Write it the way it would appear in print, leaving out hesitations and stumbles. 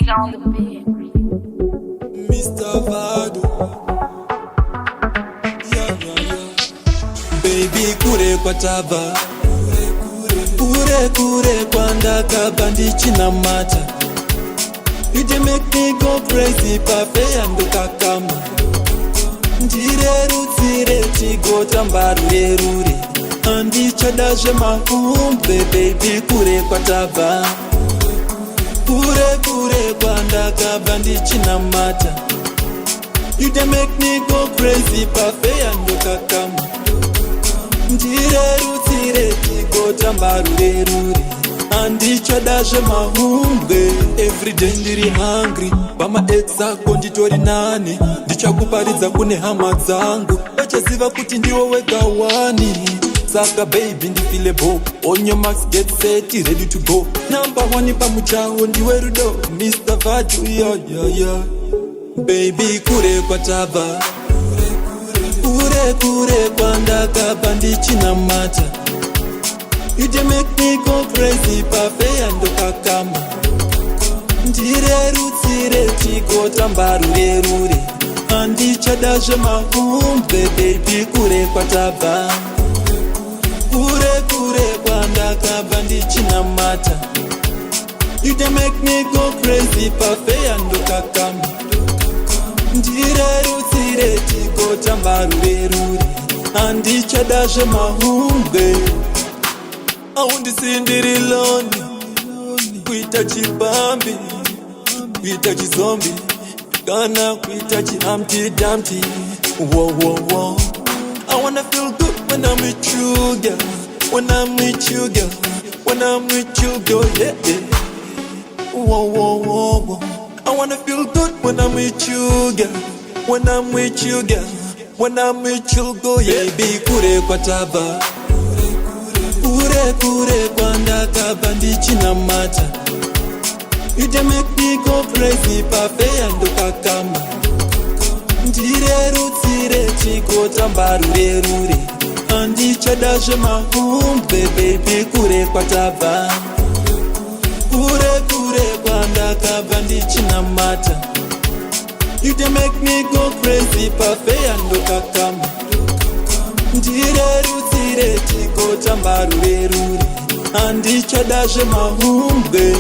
on the beat. Mr. Vado. Yeah, yeah, yeah. Baby kure kwa taba, kure kwa ndakaba ndichina mata. You dey make me go crazy, pafe andoka kama. Ndire rutsire chigota mbarure rure. Andichadaje mahumbe, baby kure kwa taba. Kure kwa ndakaba ndichina mata. You dey make me go crazy, pafe andoka kama. Ndire rutsire chigota mbarure rure. Andichadaje mahumbe. Everyday ndiri hungry, pama exako nditori nane. Ndichakuparidza kune hama dzangu, vachaziva kuti ndiwo wega wani. Saka baby ndifile bo, on your marks get set, ready to go. Number one pamuchawo ndiwe rudo, Mr. Vado, yeah. Baby kure kwa taba, kure kwa ndakaba ndichina mata. You dey make me go crazy, pafe andoka kama. Ndire rutsire chigota mbarure rure. Andichadaje mahumbe, baby kure kwa taba. Kure kwa ndakaba ndichina mata. You dey make me go crazy, pafe andoka kama. Ndire rutsire chigota mbarure rure. Andichadaje mahumbe. Aundisindiri lonely, kuita chibambi, kuita chizombi, kana kuita chihumpty dumpty. Whoa. I wanna feel good when I'm with you, girl. When I'm with you, girl. When I'm with you, girl, yeah. Whoa. I wanna feel good when I'm with you, girl. When I'm with you, girl. When I'm with you, girl, yeah. Baby kure kwa taba. Kure kwa ndakaba ndichina mata. You dey make me go crazy, pafe andoka kama. Ndire rutsire chigota mbarure rure. Andichadaje mahumbe, baby kure kwa taba. Kure kwa ndakaba ndichina mata. You dey make me go crazy, pafe andoka kama. Ndire rutsire chigota mbarure rure. Andichadaje mahumbe.